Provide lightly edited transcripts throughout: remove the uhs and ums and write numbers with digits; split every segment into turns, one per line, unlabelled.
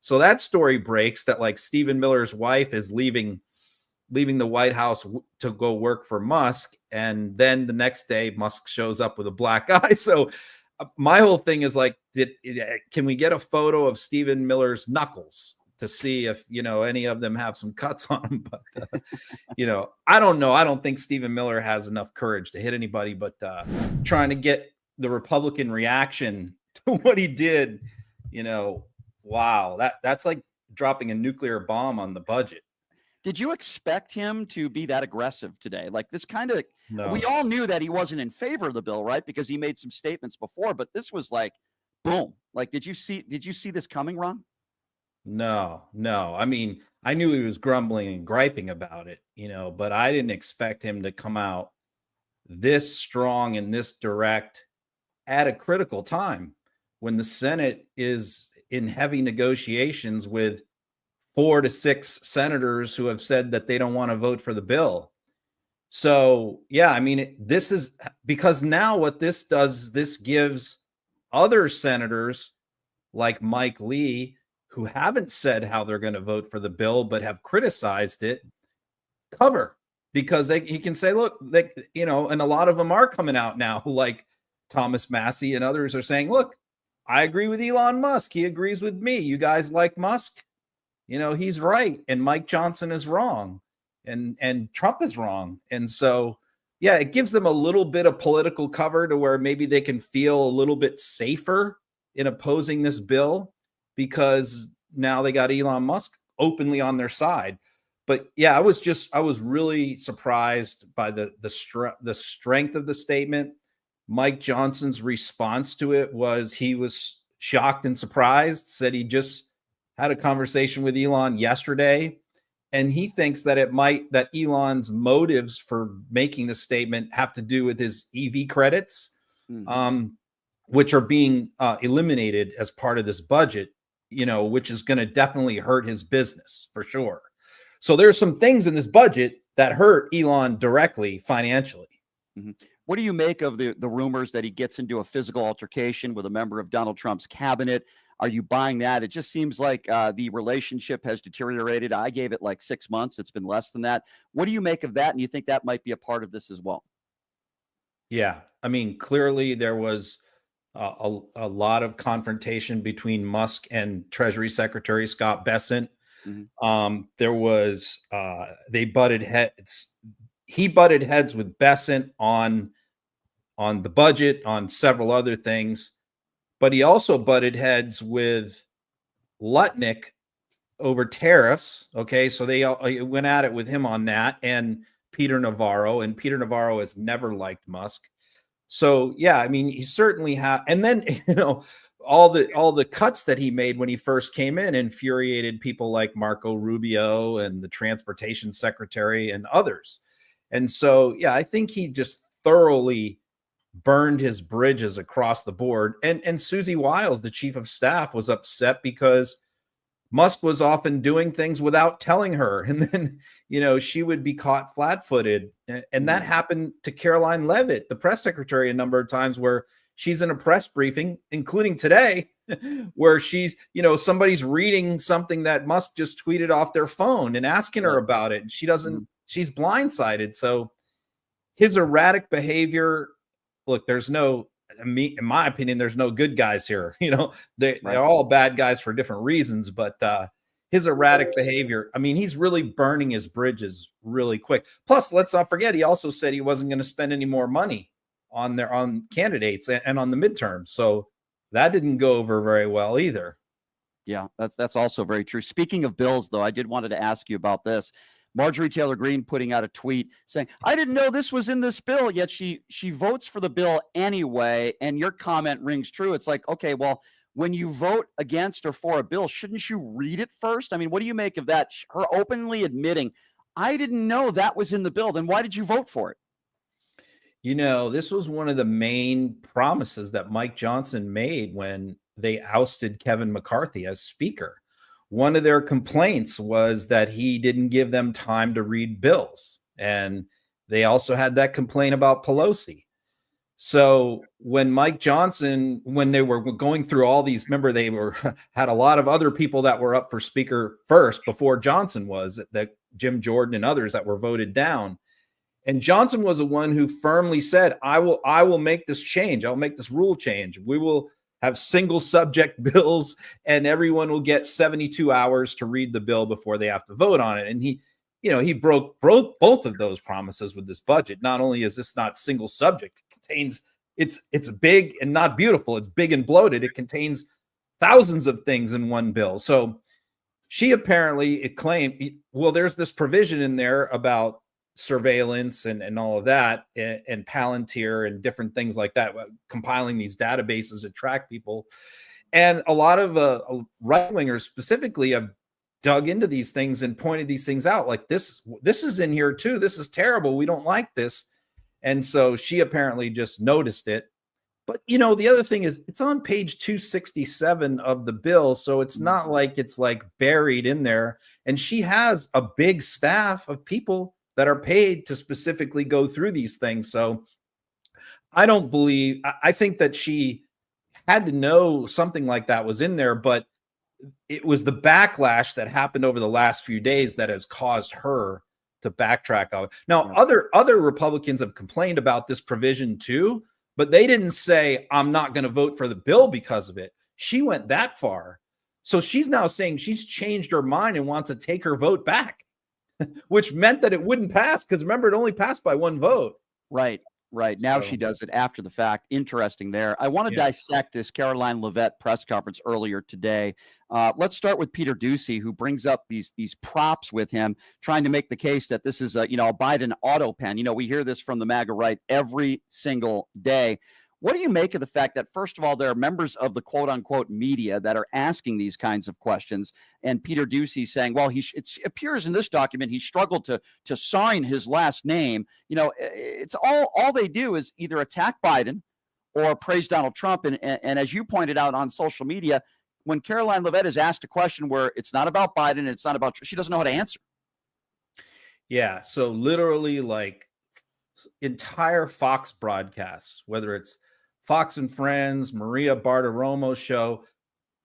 So that story breaks that like Stephen Miller's wife is leaving the White House to go work for Musk. And then the next day, Musk shows up with a black eye. So my whole thing is like, can we get a photo of Stephen Miller's knuckles to see if, any of them have some cuts on them? But, I don't know. I don't think Stephen Miller has enough courage to hit anybody, but trying to get the Republican reaction to what he did, wow, that's like dropping a nuclear bomb on the budget.
Did you expect him to be that aggressive today? Like this kind of,
No.
We all knew that he wasn't in favor of the bill, right? Because he made some statements before, but this was like, boom. Like, did you see this coming, Ron?
No. I mean, I knew he was grumbling and griping about it, but I didn't expect him to come out this strong and this direct at a critical time when the Senate is in heavy negotiations with 4 to 6 senators who have said that they don't want to vote for the bill. So, yeah, I mean, this is because now what this does, this gives other senators like Mike Lee, who haven't said how they're going to vote for the bill, but have criticized it, cover, because he can say, look, and a lot of them are coming out now, like Thomas Massey and others are saying, look, I agree with Elon Musk. He agrees with me. You guys like Musk? He's right. And Mike Johnson is wrong. And Trump is wrong. And so, yeah, it gives them a little bit of political cover to where maybe they can feel a little bit safer in opposing this bill because now they got Elon Musk openly on their side. But yeah, I was really surprised by the strength of the statement. Mike Johnson's response to it was he was shocked and surprised, said he just had a conversation with Elon yesterday, and he thinks that that Elon's motives for making the statement have to do with his EV credits, which are being eliminated as part of this budget, which is going to definitely hurt his business for sure. So there's some things in this budget that hurt Elon directly financially.
Mm-hmm. What do you make of the rumors that he gets into a physical altercation with a member of Donald Trump's cabinet? Are you buying that? It just seems like the relationship has deteriorated. I gave it like 6 months. It's been less than that. What do you make of that? And you think that might be a part of this as well?
Yeah. I mean, clearly there was a lot of confrontation between Musk and Treasury Secretary Scott Bessent. Mm-hmm. There was they butted heads. He butted heads with Bessent on the budget, on several other things. But he also butted heads with Lutnick over tariffs. Okay, so they went at it with him on that, and Peter Navarro. And Peter Navarro has never liked Musk. So yeah, I mean, he certainly had. And then all the cuts that he made when he first came in infuriated people like Marco Rubio and the transportation secretary and others. And so yeah, I think he just thoroughly burned his bridges across the board. And Susie Wiles, the chief of staff, was upset because Musk was often doing things without telling her. And then, she would be caught flat-footed. And that happened to Caroline Leavitt, the press secretary, a number of times where she's in a press briefing, including today, where she's, somebody's reading something that Musk just tweeted off their phone and asking her about it. And she doesn't, she's blindsided. So his erratic behavior, look, in my opinion, there's no good guys here. They're all bad guys for different reasons, but his erratic behavior, I mean, he's really burning his bridges really quick. Plus, let's not forget, he also said he wasn't going to spend any more money on candidates and on the midterms. So that didn't go over very well either.
Yeah, that's also very true. Speaking of bills, though, I did wanted to ask you about this. Marjorie Taylor Greene putting out a tweet saying, I didn't know this was in this bill, yet she votes for the bill anyway. And your comment rings true. It's like, okay, well, when you vote against or for a bill, shouldn't you read it first? I mean, what do you make of that? Her openly admitting, I didn't know that was in the bill. Then why did you vote for it?
This was one of the main promises that Mike Johnson made when they ousted Kevin McCarthy as speaker. One of their complaints was that he didn't give them time to read bills. And they also had that complaint about Pelosi. So when Mike Johnson, when they were going through all these, remember they were had a lot of other people that were up for speaker first before Johnson was, that Jim Jordan and others that were voted down. And Johnson was the one who firmly said, I will make this change. I'll make this rule change. We will have single subject bills and everyone will get 72 hours to read the bill before they have to vote on it. And he broke both of those promises with this budget. Not only is this not single subject, it contains, it's big and not beautiful. It's big and bloated. It contains thousands of things in one bill. So she apparently claimed, well, there's this provision in there about surveillance and all of that, and Palantir and different things like that, compiling these databases to track people. And a lot of right-wingers specifically have dug into these things and pointed these things out, like this is in here too. This is terrible. We don't like this. And so she apparently just noticed it. But the other thing is, it's on page 267 of the bill, so it's not like it's like buried in there. And she has a big staff of people that are paid to specifically go through these things. So I think that she had to know something like that was in there, but it was the backlash that happened over the last few days that has caused her to backtrack on it. Now, other Republicans have complained about this provision too, but they didn't say, I'm not going to vote for the bill because of it. She went that far. So she's now saying she's changed her mind and wants to take her vote back, which meant that it wouldn't pass, because remember, it only passed by one vote.
Right. Now she does it after the fact. Interesting there. I want to dissect this Caroline Leavitt press conference earlier today. Let's start with Peter Doocy, who brings up these props with him, trying to make the case that this is a Biden auto pen. We hear this from the MAGA right every single day. What do you make of the fact that, first of all, there are members of the quote unquote media that are asking these kinds of questions, and Peter Doocy saying, well, it appears in this document he struggled to sign his last name. It's all they do is either attack Biden or praise Donald Trump. And as you pointed out on social media, when Caroline Leavitt is asked a question where it's not about Biden, it's not about, she doesn't know how to answer.
Yeah. So literally, like, entire Fox broadcasts, whether it's Fox and Friends, Maria Bartiromo's show,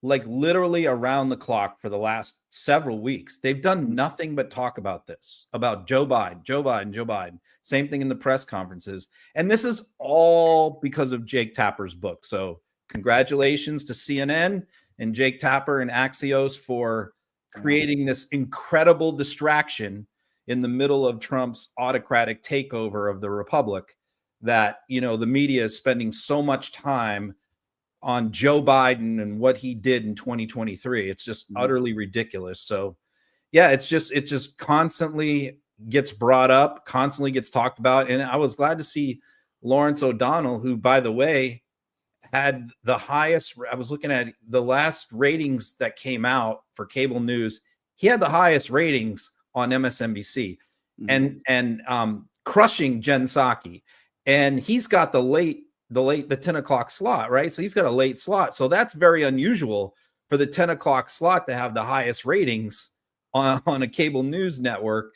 like literally around the clock for the last several weeks, they've done nothing but talk about this, about Joe Biden. Same thing in the press conferences. And this is all because of Jake Tapper's book. So congratulations to CNN and Jake Tapper and Axios for creating this incredible distraction in the middle of Trump's autocratic takeover of the republic, that, the media is spending so much time on Joe Biden and what he did in 2023. It's just utterly ridiculous. So yeah, it just constantly gets brought up, constantly gets talked about. And I was glad to see Lawrence O'Donnell, who, by the way, had the highest, I was looking at the last ratings that came out for cable news. He had the highest ratings on MSNBC and crushing Jen Psaki. And he's got the 10 o'clock slot, right? So he's got a late slot. So that's very unusual for the 10 o'clock slot to have the highest ratings on a cable news network.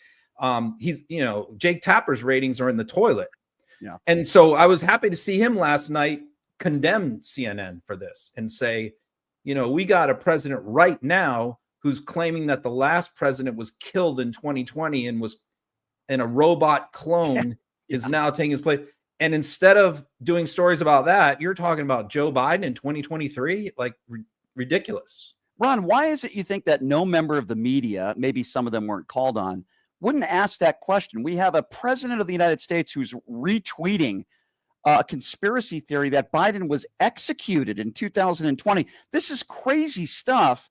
Jake Tapper's ratings are in the toilet. Yeah. And so I was happy to see him last night condemn CNN for this and say, we got a president right now who's claiming that the last president was killed in 2020 and a robot clone is now taking his place. And instead of doing stories about that, you're talking about Joe Biden in 2023, like ridiculous.
Ron, why is it you think that no member of the media, maybe some of them weren't called on, wouldn't ask that question? We have a president of the United States who's retweeting a conspiracy theory that Biden was executed in 2020. This is crazy stuff.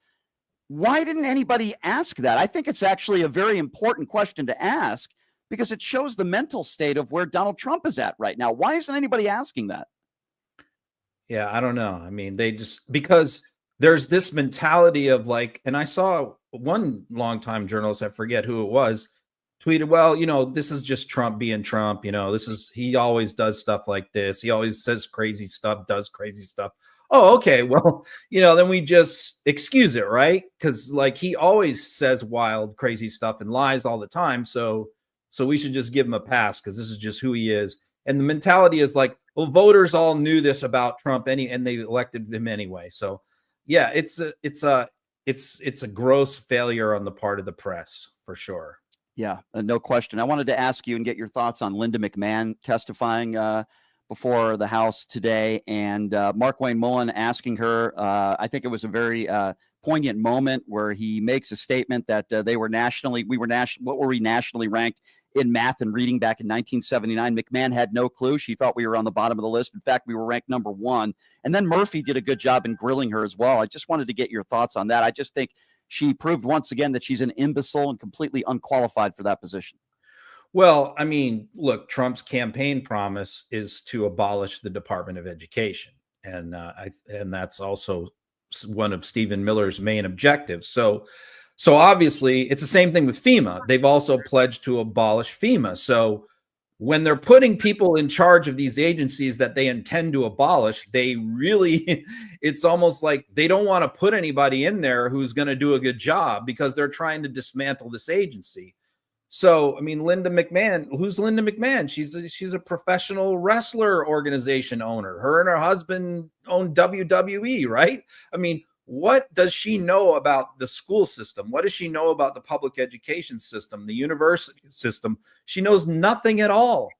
Why didn't anybody ask that? I think it's actually a very important question to ask, because it shows the mental state of where Donald Trump is at right now. Why isn't anybody asking that?
Yeah, I don't know. I mean, because there's this mentality of like, and I saw one longtime journalist, I forget who it was, tweeted, well, this is just Trump being Trump. He always does stuff like this. He always says crazy stuff, does crazy stuff. Oh, okay. Well, then we just excuse it, right? Because like he always says wild, crazy stuff and lies all the time. So we should just give him a pass because this is just who he is. And the mentality is like, Well, voters all knew this about Trump, and they elected him anyway. So, yeah, it's a gross failure on the part of the press for sure.
Yeah, no question. I wanted to ask you and get your thoughts on Linda McMahon testifying before the House today, and Mark Wayne Mullen asking her. I think it was a very poignant moment where he makes a statement that we were nationally ranked in math and reading back in 1979. McMahon had no clue. She thought we were on the bottom of the list. In fact, we were ranked number 1. And then Murphy did a good job in grilling her as well. I just wanted to get your thoughts on that. I just think she proved once again that she's an imbecile and completely unqualified for that position.
Well, I mean, look, Trump's campaign promise is to abolish the Department of Education, and that's also one of Stephen Miller's main objectives. So obviously, it's the same thing with FEMA. They've also pledged to abolish FEMA. So when they're putting people in charge of these agencies that they intend to abolish, they really, it's almost like they don't want to put anybody in there who's going to do a good job because they're trying to dismantle this agency. So, I mean, Linda McMahon, who's Linda McMahon? She's a professional wrestler organization owner. Her and her husband own WWE, right? I mean, what does she know about the school system? What does she know about the public education system, the university system? She knows nothing at all.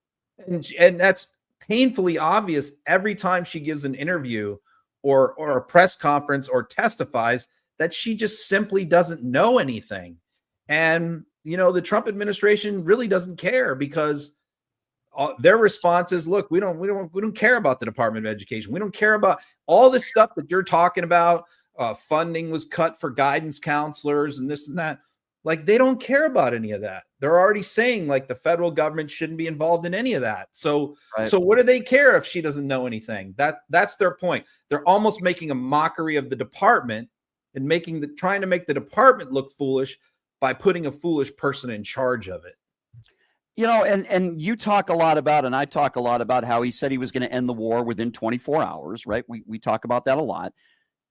And that's painfully obvious every time she gives an interview or a press conference or testifies that she just simply doesn't know anything. And, you know, the Trump administration really doesn't care because their response is, look, we don't care about the Department of Education. We don't care about all this stuff that you're talking about. Funding was cut for guidance counselors and this and that. Like, they don't care about any of that. They're already saying like the federal government shouldn't be involved in any of that. So,
Right.
So what do they care if she doesn't know anything? That's their point. They're almost making a mockery of the department and trying to make the department look foolish by putting a foolish person in charge of it.
You know, and you talk a lot about, and I talk a lot about how he said he was going to end the war within 24 hours, right? We talk about that a lot.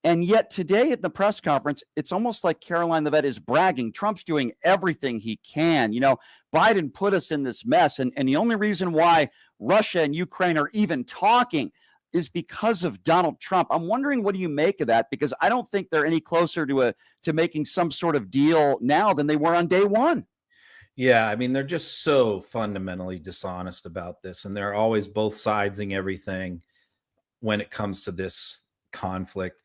And yet today at the press conference, it's almost like Caroline Leavitt is bragging. Trump's doing everything he can. You know, Biden put us in this mess. And the only reason why Russia and Ukraine are even talking is because of Donald Trump. I'm wondering, what do you make of that? Because I don't think they're any closer to making some sort of deal now than they were on day one.
Yeah, I mean, they're just so fundamentally dishonest about this. And they're always both sidesing everything when it comes to this conflict.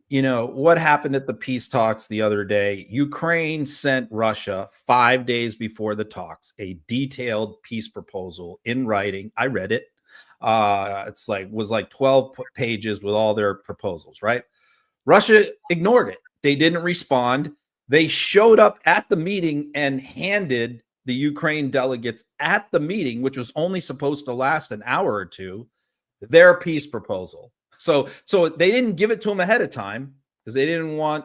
You know, what happened at the peace talks the other day? Ukraine sent Russia 5 days before the talks a detailed peace proposal in writing. I read it. Was like 12 pages with all their proposals, right? Russia ignored it. They didn't respond. They showed up at the meeting and handed the Ukraine delegates at the meeting, which was only supposed to last an hour or two, their peace proposal. So they didn't give it to them ahead of time because they didn't want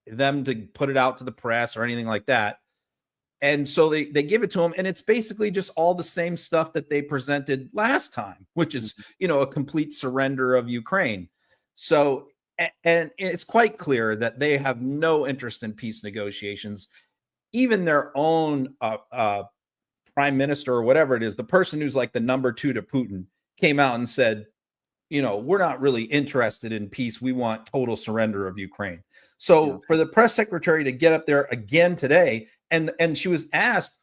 them to put it out to the press or anything like that. And so they give it to them, and it's basically just all the same stuff that they presented last time, which is, you know, a complete surrender of Ukraine. So, and it's quite clear that they have no interest in peace negotiations. Even their own prime minister or whatever it is, the person who's like the number 2 to Putin, came out and said, you know, we're not really interested in peace. We want total surrender of Ukraine. So for the press secretary to get up there again today, and she was asked,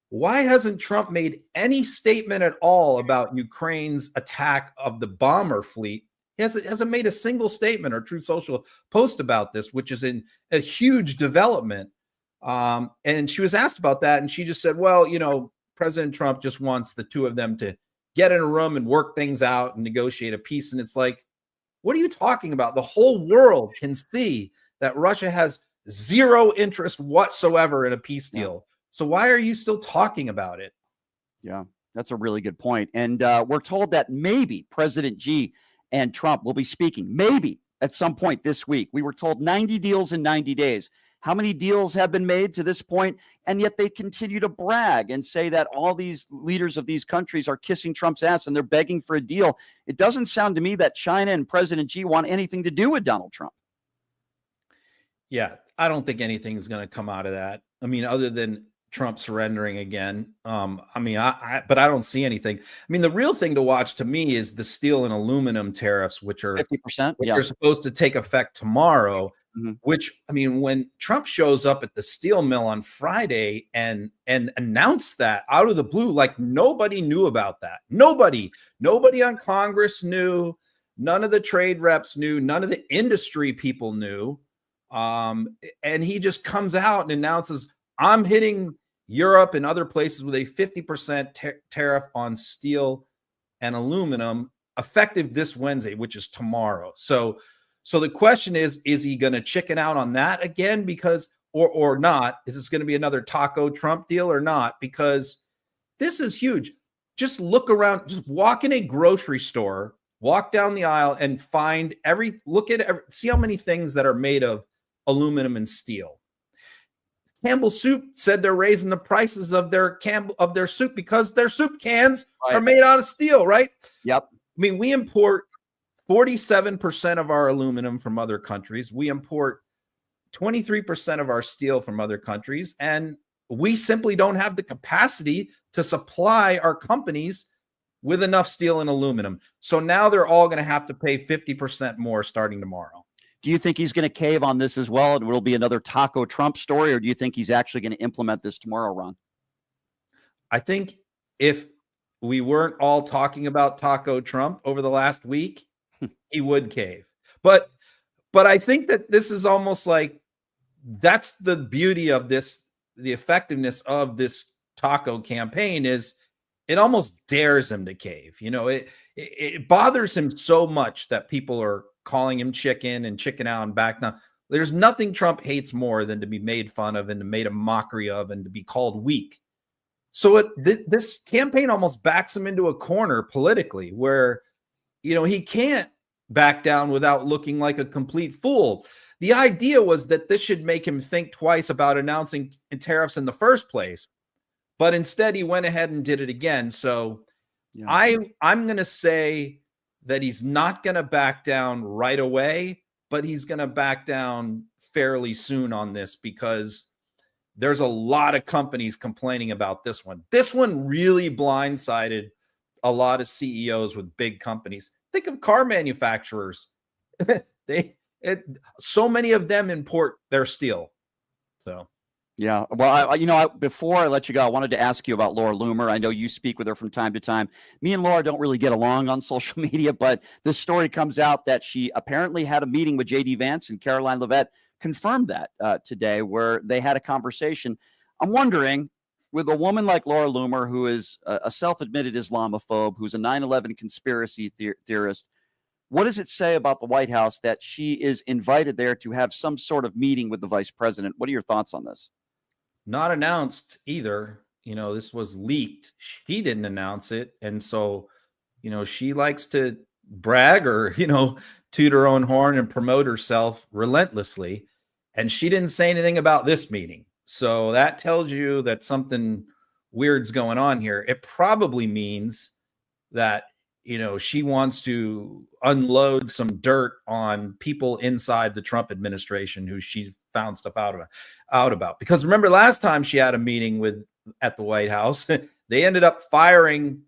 why hasn't Trump made any statement at all about Ukraine's attack of the bomber fleet? He hasn't made a single statement or Truth Social post about this, which is in a huge development. And she was asked about that, and she just said, well, you know, President Trump just wants the two of them to get in a room and work things out and negotiate a peace. And it's like, what are you talking about? The whole world can see that Russia has zero interest whatsoever in a peace deal. So why are you still talking about it?
Yeah, that's a really good point. And we're told that maybe President Xi and Trump will be speaking, maybe at some point this week. We were told 90 deals in 90 days. How many deals have been made to this point? And yet they continue to brag and say that all these leaders of these countries are kissing Trump's ass and they're begging for a deal. It doesn't sound to me that China and President Xi want anything to do with Donald Trump.
Yeah, I don't think anything is going to come out of that. I mean, other than Trump surrendering again. But I don't see anything. I mean, the real thing to watch to me is the steel and aluminum tariffs, which are
50%. Yeah.
supposed to take effect tomorrow.
Mhm.
Which, I mean, when Trump shows up at the steel mill on Friday and announced that out of the blue, like nobody knew about that. Nobody on Congress knew. None of the trade reps knew. None of the industry people knew. And he just comes out and announces, I'm hitting Europe and other places with a 50% tariff on steel and aluminum effective this Wednesday, which is tomorrow. So the question is he going to chicken out on that again? Because, or not? Is this going to be another taco Trump deal or not? Because this is huge. Just look around, just walk in a grocery store, walk down the aisle and see how many things that are made of aluminum and steel. Campbell Soup said they're raising the prices of their soup because their soup cans are made out of steel, right?
Yep.
I mean, we import 47% of our aluminum from other countries. We import 23% of our steel from other countries, and we simply don't have the capacity to supply our companies with enough steel and aluminum. So now they're all going to have to pay 50% more starting tomorrow.
Do you think he's going to cave on this as well? And will be another taco Trump story, or do you think he's actually going to implement this tomorrow, Ron?
I think if we weren't all talking about taco Trump over the last week, he would cave. But I think that this is almost like, that's the beauty of this, the effectiveness of this taco campaign is it almost dares him to cave. You know, it bothers him so much that people are calling him chicken and chicken out and back down. There's nothing Trump hates more than to be made fun of and to made a mockery of and to be called weak. So this campaign almost backs him into a corner politically where, you know, he can't back down without looking like a complete fool. The idea was that this should make him think twice about announcing tariffs in the first place, but instead he went ahead and did it again. So yeah. I'm going to say that he's not going to back down right away, but he's going to back down fairly soon on this because there's a lot of companies complaining about this one. This one really blindsided a lot of CEOs with big companies. Think of car manufacturers. So many of them import their steel. So,
yeah. Well, before I let you go, I wanted to ask you about Laura Loomer. I know you speak with her from time to time. Me and Laura don't really get along on social media, but this story comes out that she apparently had a meeting with J.D. Vance, and Caroline Leavitt confirmed that today, where they had a conversation. I'm wondering, with a woman like Laura Loomer, who is a self-admitted Islamophobe, who's a 9/11 conspiracy theorist, what does it say about the White House that she is invited there to have some sort of meeting with the vice president? What are your thoughts on this?
Not announced either. You know, this was leaked. She didn't announce it. And so, you know, she likes to brag or, you know, toot her own horn and promote herself relentlessly. And she didn't say anything about this meeting. So that tells you that something weird's going on here. It probably means that, you know, she wants to unload some dirt on people inside the Trump administration who she's found stuff out about. Because remember last time she had a meeting at the White House, they ended up firing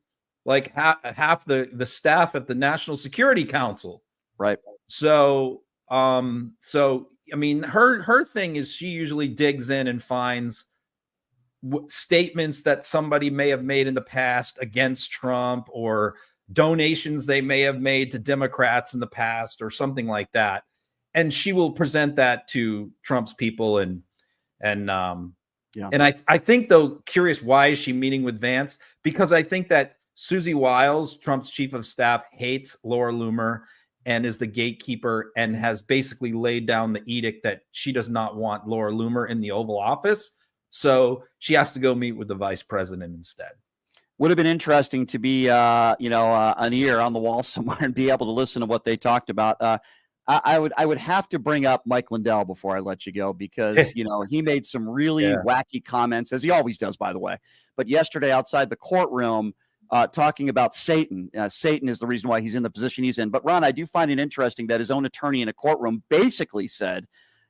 like half the staff at the National Security Council.
Right.
So I mean, her thing is she usually digs in and finds statements that somebody may have made in the past against Trump or donations they may have made to Democrats in the past or something like that. And she will present that to Trump's people. And I think, though, curious, why is she meeting with Vance? Because I think that Susie Wiles, Trump's chief of staff, hates Laura Loomer and is the gatekeeper and has basically laid down the edict that she does not want Laura Loomer in the Oval Office. So she has to go meet with the vice president instead.
Would have been interesting to be, an ear on the wall somewhere and be able to listen to what they talked about. I would have to bring up Mike Lindell before I let you go because, you know, he made some really wacky comments, as he always does, by the way. But yesterday outside the courtroom, talking about Satan. Satan is the reason why he's in the position he's in. But, Ron, I do find it interesting that his own attorney in a courtroom basically said,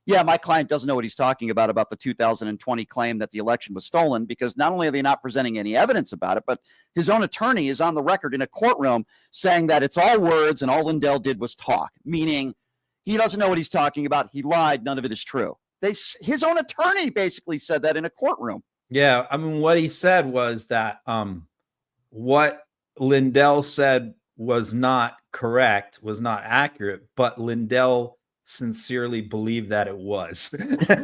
Yeah, my client doesn't know what he's talking about the 2020 claim that the election was stolen, because not only are they not presenting any evidence about it, but his own attorney is on the record in a courtroom saying that it's all words and all Lindell did was talk, meaning he doesn't know what he's talking about. He lied. None of it is true. His own attorney basically said that in a courtroom.
Yeah, I mean, what he said was that what Lindell said was not correct, was not accurate, but Lindell sincerely believed that it was.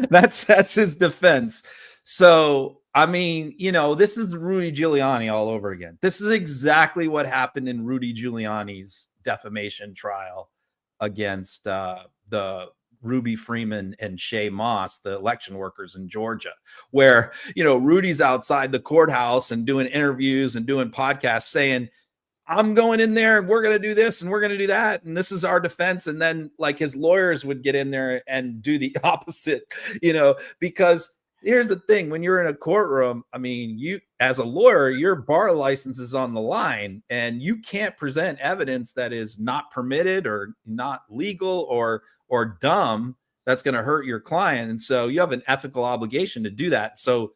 That's his defense. So, I mean, this is Rudy Giuliani all over again. This is exactly what happened in Rudy Giuliani's defamation trial against the Ruby Freeman and Shay Moss, the election workers in Georgia, where, Rudy's outside the courthouse and doing interviews and doing podcasts saying, I'm going in there and we're going to do this and we're going to do that. And this is our defense. And then like his lawyers would get in there and do the opposite, because here's the thing. When you're in a courtroom, I mean, you, as a lawyer, your bar license is on the line and you can't present evidence that is not permitted or not legal or dumb that's going to hurt your client. And so you have an ethical obligation to do that. So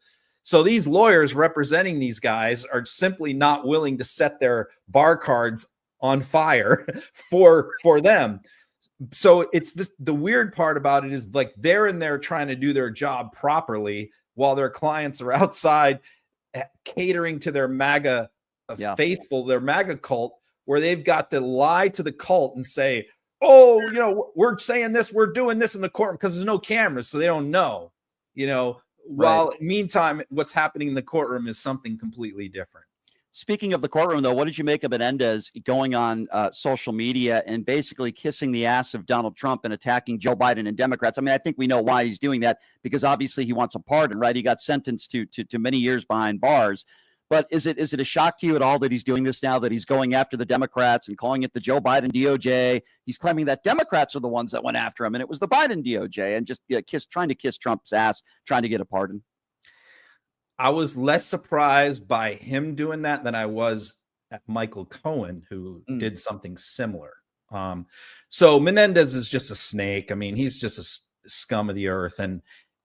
these lawyers representing these guys are simply not willing to set their bar cards on fire for them. So it's the weird part about it is like they're in there trying to do their job properly while their clients are outside catering to their MAGA faithful, their MAGA cult, where they've got to lie to the cult and say, oh, we're saying this, we're doing this in the courtroom, because there's no cameras, so they don't know, while meantime, what's happening in the courtroom is something completely different.
Speaking of the courtroom, though, what did you make of Menendez going on social media and basically kissing the ass of Donald Trump and attacking Joe Biden and Democrats? I mean, I think we know why he's doing that, because obviously he wants a pardon, right? He got sentenced to many years behind bars. But is it a shock to you at all that he's doing this now, that he's going after the Democrats and calling it the Joe Biden DOJ? He's claiming that Democrats are the ones that went after him and it was the Biden DOJ, and just trying to kiss Trump's ass, trying to get a pardon.
I was less surprised by him doing that than I was at Michael Cohen, who did something similar. So Menendez is just a snake. I mean, he's just a scum of the earth.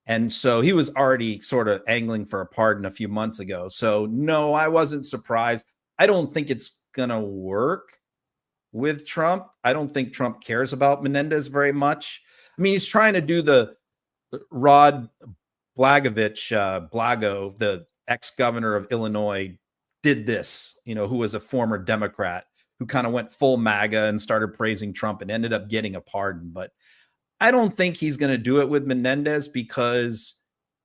And so he was already sort of angling for a pardon a few months ago. So no, I wasn't surprised. I don't think it's going to work with Trump. I don't think Trump cares about Menendez very much. I mean, he's trying to do the Rod Blago, the ex-governor of Illinois, did this, who was a former Democrat, who kind of went full MAGA and started praising Trump and ended up getting a pardon. But I don't think he's going to do it with Menendez, because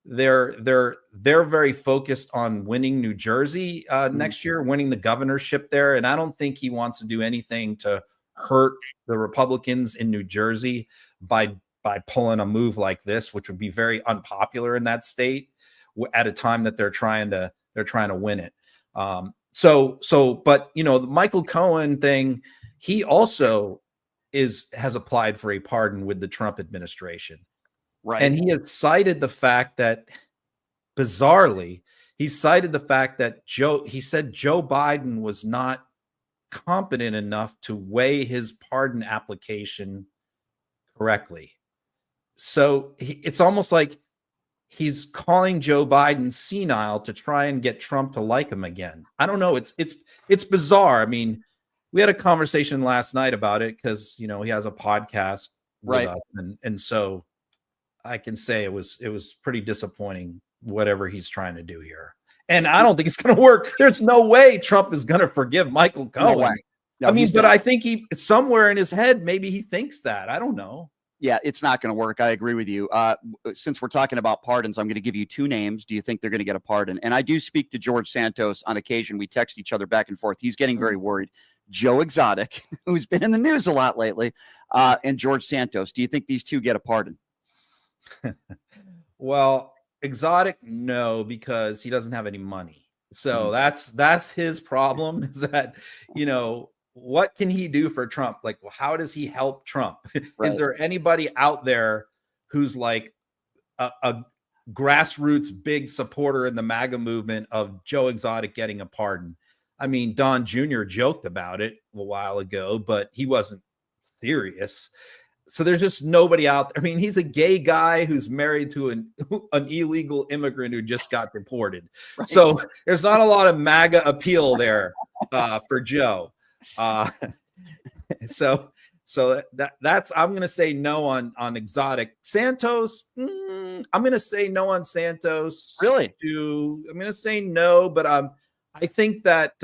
they're very focused on winning New Jersey next year, winning the governorship there. And I don't think he wants to do anything to hurt the Republicans in New Jersey by pulling a move like this, which would be very unpopular in that state at a time that they're trying to win it. But the Michael Cohen thing, he also has applied for a pardon with the Trump administration.
Right.
And he has cited the fact that, bizarrely, he said Joe Biden was not competent enough to weigh his pardon application correctly. So it's almost like he's calling Joe Biden senile to try and get Trump to like him again. I don't know. It's bizarre. I mean, we had a conversation last night about it because, he has a podcast with us. And so I can say it was pretty disappointing, whatever he's trying to do here. And I don't think it's going to work. There's no way Trump is going to forgive Michael Cohen. No way. No, I mean, but I think somewhere in his head, maybe he thinks that. I don't know.
Yeah, it's not going to work. I agree with you. Since we're talking about pardons, I'm going to give you two names. Do you think they're going to get a pardon? And I do speak to George Santos on occasion. We text each other back and forth. He's getting very worried. Joe Exotic, who's been in the news a lot lately, and George Santos. Do you think these two get a pardon?
Well, Exotic, no, because he doesn't have any money. So that's his problem, is that, what can he do for Trump? Like, how does he help Trump? Right. Is there anybody out there who's like a grassroots big supporter in the MAGA movement of Joe Exotic getting a pardon? I mean, Don Jr. joked about it a while ago, but he wasn't serious. so there's just nobody out there. I mean, he's a gay guy who's married to an illegal immigrant who just got deported.
Right.
So there's not a lot of MAGA appeal there for Joe. So that's I'm gonna say no on exotic. Santos, I'm gonna say no on Santos.
Really?
I'm gonna say no, but I think that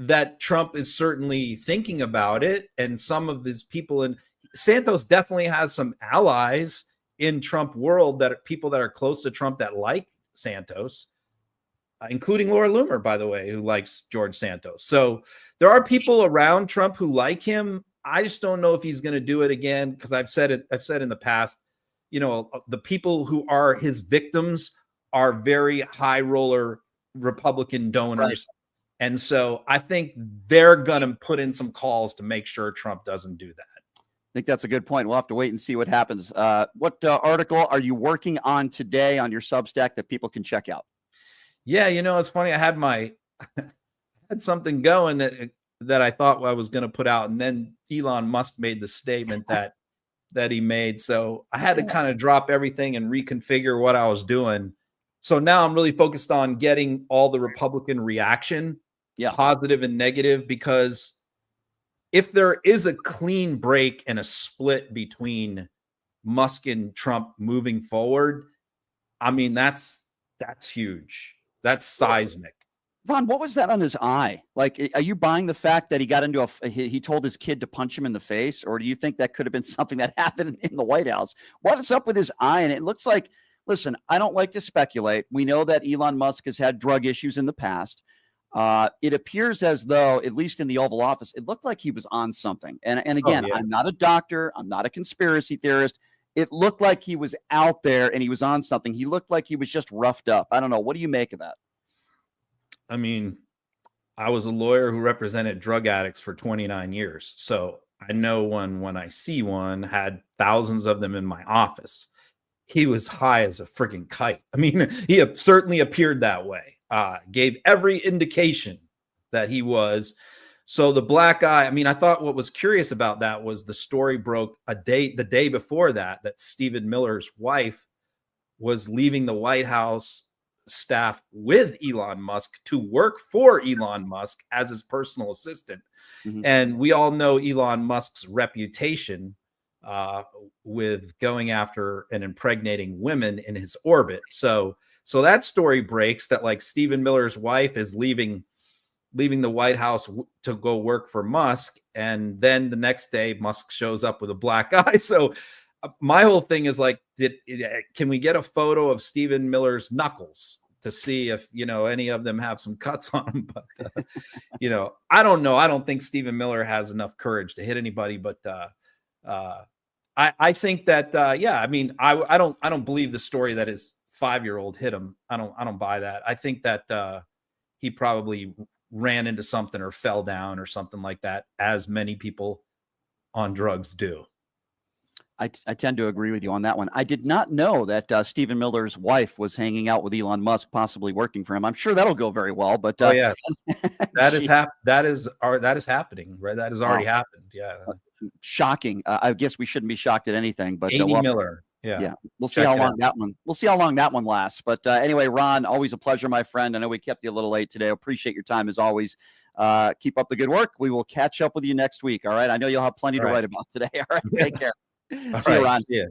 that Trump is certainly thinking about it, and some of his people in Santos definitely has some allies in Trump world, that are people that are close to Trump that like Santos, including Laura Loomer, by the way, who likes George Santos. So there are people around Trump who like him. I just don't know if he's going to do it again, because I've said in the past, you know, the people who are his victims are very high roller Republican donors. Right. And so I think they're going to put in some calls to make sure Trump doesn't do that.
I think that's a good point. We'll have to wait and see what happens. What article are you working on today on your Substack that people can check out?
Yeah, you know, it's funny. I had had something going that I thought I was going to put out, and then Elon Musk made the statement that he made. So I had to kind of drop everything and reconfigure what I was doing. So now I'm really focused on getting all the Republican reaction, positive and negative, because if there is a clean break and a split between Musk and Trump moving forward, I mean, that's huge. That's seismic.
Ron, what was that on his eye? Like, are you buying the fact that he got into he told his kid to punch him in the face? Or do you think that could have been something that happened in the White House? What is up with his eye? And it looks like, listen, I don't like to speculate. We know that Elon Musk has had drug issues in the past. It appears as though, at least in the Oval Office, it looked like he was on something. And again, I'm not a doctor. I'm not a conspiracy theorist. It looked like he was out there and he was on something. He looked like he was just roughed up. I don't know. What do you make of that?
I mean, I was a lawyer who represented drug addicts for 29 years. So I know when I see one, had thousands of them in my office. He was high as a freaking kite. I mean, he certainly appeared that way. Gave every indication that he was. So the black eye, I mean, I thought what was curious about that was the story broke the day before that Stephen Miller's wife was leaving the White House staff with Elon Musk to work for Elon Musk as his personal assistant. Mm-hmm. And we all know Elon Musk's reputation with going after and impregnating women in his orbit. So that story breaks that, like, Stephen Miller's wife is leaving the White House to go work for Musk. And then the next day Musk shows up with a black eye. So my whole thing is like, can we get a photo of Stephen Miller's knuckles to see if, you know, any of them have some cuts on them? But, you know, I don't know. I don't think Stephen Miller has enough courage to hit anybody, but I think that, I mean, I don't believe the story that his 5-year-old hit him. I don't buy that. I think that he probably ran into something or fell down or something like that, as many people on drugs do.
I tend to agree with you on that one. I did not know that Stephen Miller's wife was hanging out with Elon Musk, possibly working for him. I'm sure that'll go very well. But
that is happening, right? That has already happened. Yeah,
shocking. I guess we shouldn't be shocked at anything. But
Amy Miller. Yeah.
We'll see how long that one. We'll see how long that one lasts. But anyway, Ron, always a pleasure, my friend. I know we kept you a little late today. I appreciate your time as always. Keep up the good work. We will catch up with you next week. All right. I know you'll have plenty to write about today. All right. Take care. See you, Ron.
Yeah.